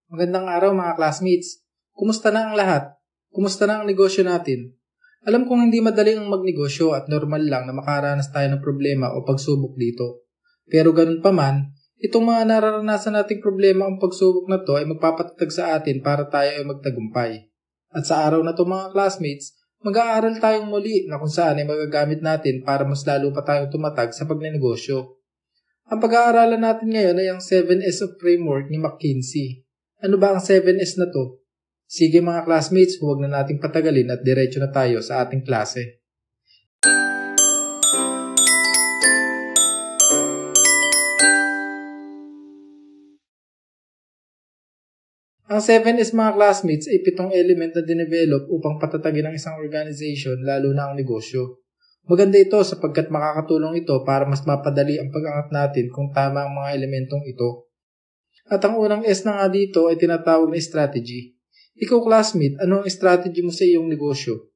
Magandang araw mga classmates. Kumusta na ang lahat? Kumusta na ang negosyo natin? Alam kong hindi madali ang magnegosyo at normal lang na makaranas tayo ng problema o pagsubok dito. Pero ganun pa man, itong mga nararanasan nating problema o pagsubok na to ay magpapatatag sa atin para tayo ay magtagumpay. At sa araw na to mga classmates, mag-aaral tayong muli na kung saan ay magagamit natin para mas lalo pa tayong tumatag sa pagnenegosyo. Ang pag-aaralan natin ngayon ay ang 7S of Framework ni McKinsey. Ano ba ang 7S na to? Sige mga classmates, huwag na nating patagalin at diretso na tayo sa ating klase. Ang 7S mga classmates ay 7 element na dinevelop upang patatagin ang isang organization lalo na ang negosyo. Maganda ito sapagkat makakatulong ito para mas mapadali ang pag-angat natin kung tama ang mga elementong ito. At ang unang S na nga dito ay tinatawag na strategy. Ikaw classmate, ano ang strategy mo sa iyong negosyo?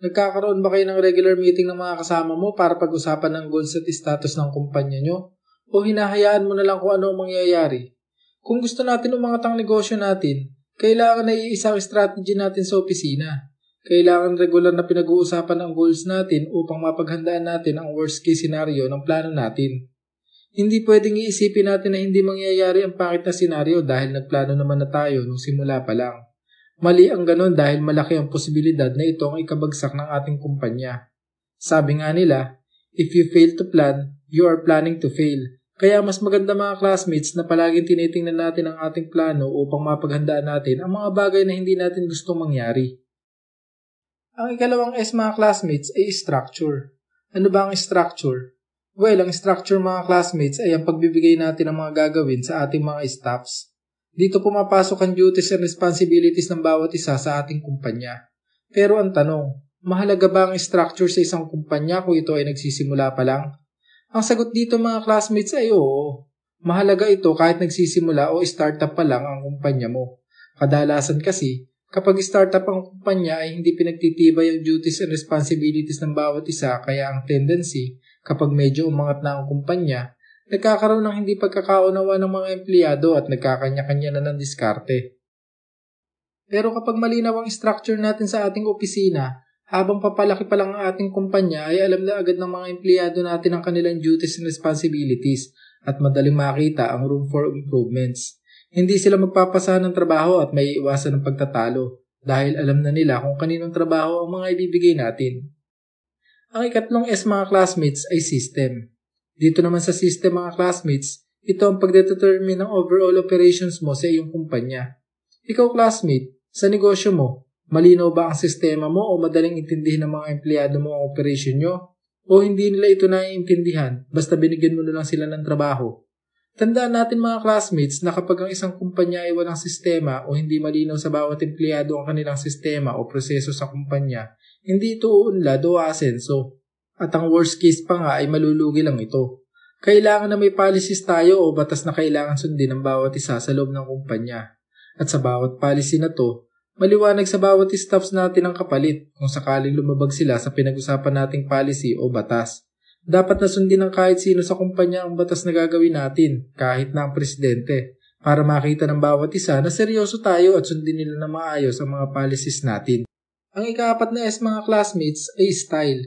Nagkakaroon ba kayo ng regular meeting ng mga kasama mo para pag-usapan ng goals at status ng kumpanya nyo? O hinahayaan mo na lang kung ano ang mangyayari? Kung gusto natin umangat ang negosyo natin, kailangan na iisang strategy natin sa opisina. Kailangan regular na pinag-uusapan ang goals natin upang mapaghandaan natin ang worst case scenario ng plano natin. Hindi pwedeng iisipin natin na hindi mangyayari ang pangit na senaryo dahil nagplano naman na tayo nung simula pa lang. Mali ang ganon dahil malaki ang posibilidad na ito ang ikabagsak ng ating kumpanya. Sabi nga nila, if you fail to plan, you are planning to fail. Kaya mas maganda mga classmates na palaging tinitingnan natin ang ating plano upang mapaghandaan natin ang mga bagay na hindi natin gustong mangyari. Ang ikalawang S mga classmates ay structure. Ano ba ang structure? Well, ang structure mga classmates ay ang pagbibigay natin ng mga gagawin sa ating mga staffs. Dito pumapasok ang duties and responsibilities ng bawat isa sa ating kumpanya. Pero ang tanong, mahalaga ba ang structure sa isang kumpanya kung ito ay nagsisimula pa lang? Ang sagot dito mga classmates ay oo. Mahalaga ito kahit nagsisimula o startup pa lang ang kumpanya mo. Kadalasan kasi, kapag startup ang kumpanya ay hindi pinagtitibay ang duties and responsibilities ng bawat isa kaya ang tendency, kapag medyo umangat na ang kumpanya, nagkakaroon ng hindi pagkakaunawa ng mga empleyado at nagkakanya-kanya na ng diskarte. Pero kapag malinaw ang structure natin sa ating opisina, habang papalaki pa lang ang ating kumpanya ay alam na agad ng mga empleyado natin ang kanilang duties and responsibilities at madaling makita ang room for improvements. Hindi sila magpapasa ng trabaho at may iwasan ng pagtatalo dahil alam na nila kung kaninong trabaho ang mga ibibigay natin. Ang ikatlong S mga classmates ay system. Dito naman sa system mga classmates, ito ang pagdetermine ng overall operations mo sa iyong kumpanya. Ikaw classmate, sa negosyo mo, malinaw ba ang sistema mo o madaling intindihin ng mga empleyado mo ang operation nyo? O hindi nila ito naiintindihan basta binigyan mo na lang sila ng trabaho? Tandaan natin mga classmates na kapag ang isang kumpanya ay walang sistema o hindi malinaw sa bawat empleyado ang kanilang sistema o proseso sa kumpanya, hindi ito uunlad o aasenso. At ang worst case pa nga ay malulugi lang ito. Kailangan na may policies tayo o batas na kailangan sundin ng bawat isa sa loob ng kumpanya. At sa bawat policy na to, maliwanag sa bawat staffs natin ang kapalit kung sakaling lumabag sila sa pinag-usapan nating policy o batas. Dapat na sundin ng kahit sino sa kumpanya ang batas na gagawin natin, kahit na ang presidente, para makita ng bawat isa na seryoso tayo at sundin nila na maayos ang mga policies natin. Ang ika-4 na S mga classmates ay style.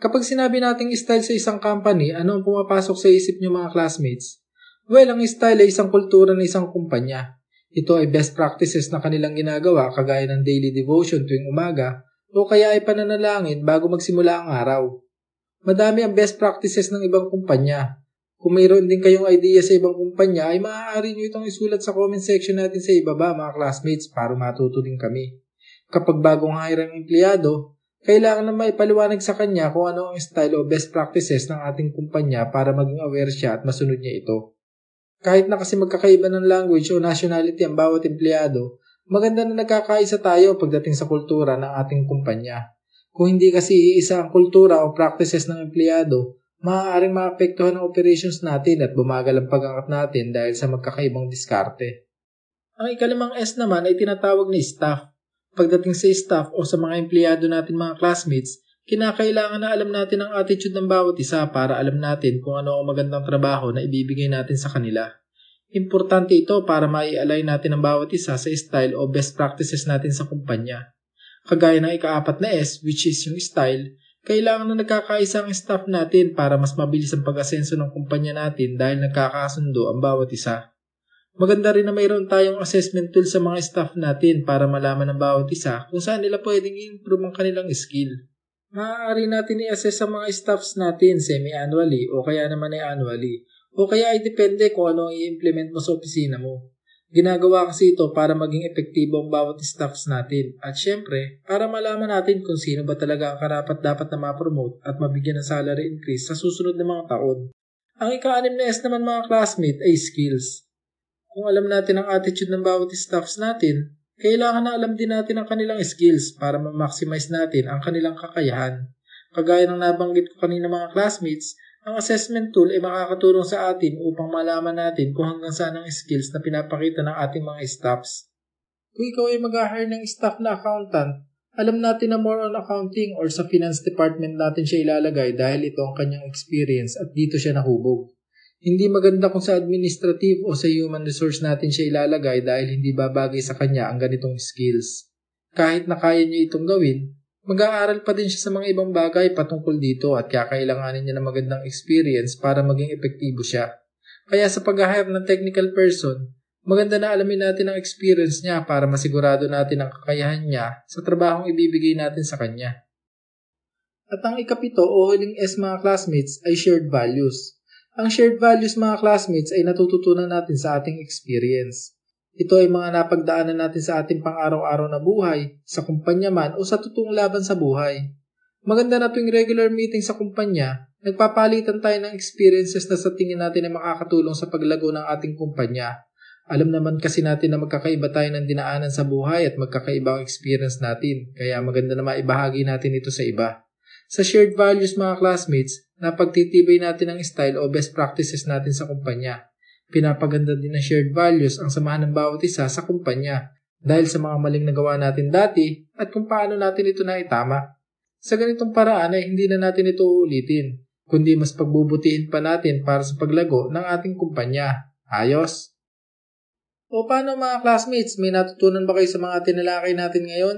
Kapag sinabi nating style sa isang company, ano ang pumapasok sa isip nyo mga classmates? Well, ang style ay isang kultura ng isang kumpanya. Ito ay best practices na kanilang ginagawa kagaya ng daily devotion tuwing umaga o kaya ay pananalangin bago magsimula ang araw. Madami ang best practices ng ibang kumpanya. Kung mayroon din kayong idea sa ibang kumpanya ay maaari nyo itong isulat sa comment section natin sa ibaba mga classmates para matuto din kami. Kapag bagong hire ang empleyado, kailangan na maipaliwanag sa kanya kung ano ang style o best practices ng ating kumpanya para maging aware siya at masunod niya ito. Kahit na kasi magkakaiba ng language o nationality ang bawat empleyado, maganda na nagkakaisa tayo pagdating sa kultura ng ating kumpanya. Kung hindi kasi iisa ang kultura o practices ng empleyado, maaaring maapektuhan ang operations natin at bumagal ang pag-angat natin dahil sa magkakaibang diskarte. Ang ikalimang S naman ay tinatawag ni staff. Pagdating sa staff o sa mga empleyado natin mga classmates, kinakailangan na alam natin ang attitude ng bawat isa para alam natin kung ano ang magandang trabaho na ibibigay natin sa kanila. Importante ito para mai-align natin ang bawat isa sa style o best practices natin sa kumpanya. Kagaya ng ika-4 na S, which is yung style, kailangan na nagkakaisa ang staff natin para mas mabilis ang pag-asenso ng kumpanya natin dahil nagkakasundo ang bawat isa. Maganda rin na mayroon tayong assessment tool sa mga staff natin para malaman ng bawat isa kung saan nila pwedeng i-improve ang kanilang skill. Maaari natin i-assess ang mga staffs natin semi-annually o kaya naman ay annually o kaya ay depende kung ano ang i-implement mo sa opisina mo. Ginagawa kasi ito para maging epektibo ang bawat staffs natin at syempre para malaman natin kung sino ba talaga ang karapat-dapat na ma-promote at mabigyan ng salary increase sa susunod na mga taon. Ang ika-6 na S naman mga classmate ay skills. Kung alam natin ang attitude ng bawat staffs natin, kailangan na alam din natin ang kanilang skills para ma-maximize natin ang kanilang kakayahan. Kagaya ng nabanggit ko kanina mga classmates, ang assessment tool ay makakatulong sa atin upang malaman natin kung hanggang saan ang skills na pinapakita ng ating mga staffs. Kung ikaw ay mag-hire ng staff na accountant, alam natin na more on accounting or sa finance department natin siya ilalagay dahil ito ang kanyang experience at dito siya nahubog. Hindi maganda kung sa administrative o sa human resource natin siya ilalagay dahil hindi babagay sa kanya ang ganitong skills. Kahit na kaya niya itong gawin, mag-aaral pa din siya sa mga ibang bagay patungkol dito at kakailanganin niya ng magandang experience para maging epektibo siya. Kaya sa pag-hire ng technical person, maganda na alamin natin ang experience niya para masigurado natin ang kakayahan niya sa trabahong ibibigay natin sa kanya. At ang ika-7 o huling S mga classmates ay shared values. Ang shared values mga classmates ay natututunan natin sa ating experience. Ito ay mga napagdaanan natin sa ating pang-araw-araw na buhay, sa kumpanya man o sa totoong laban sa buhay. Maganda na tuwing regular meeting sa kumpanya, nagpapalitan tayo ng experiences na sa tingin natin ay makakatulong sa paglago ng ating kumpanya. Alam naman kasi natin na magkakaiba tayo ng dinaanan sa buhay at magkakaiba ang experience natin, kaya maganda na maibahagi natin ito sa iba. Sa shared values mga classmates, napagtitibay natin ang style o best practices natin sa kumpanya. Pinapaganda din ng shared values ang samahan ng bawat isa sa kumpanya dahil sa mga maling nagawa natin dati at kung paano natin ito naitama. Sa ganitong paraan ay hindi na natin ito uulitin, kundi mas pagbubutihin pa natin para sa paglago ng ating kumpanya. Ayos? O paano mga classmates, may natutunan ba kayo sa mga tinalakay natin ngayon?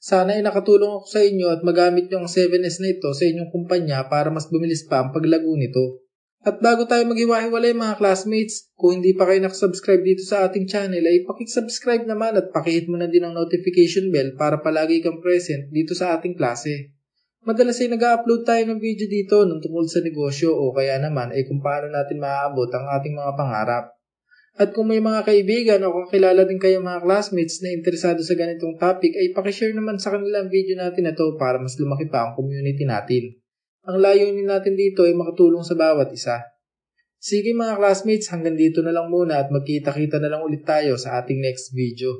Sana ay nakatulong ako sa inyo at magamit nyo ang 7S na ito sa inyong kumpanya para mas bumilis pa ang paglago nito. At bago tayo maghiwa-hiwalay mga classmates, kung hindi pa kayo nakasubscribe dito sa ating channel ay pakisubscribe naman at pakihit mo na din ang notification bell para palagi kang present dito sa ating klase. Madalas ay nag-upload tayo ng video dito ng tungkol sa negosyo o kaya naman ay kung paano natin maaabot ang ating mga pangarap. At kung may mga kaibigan o kakilala din kayo mga classmates na interesado sa ganitong topic ay pakishare naman sa kanila ang video natin na to para mas lumaki pa ang community natin. Ang layunin natin dito ay makatulong sa bawat isa. Sige mga classmates, hanggang dito na lang muna at magkita-kita na lang ulit tayo sa ating next video.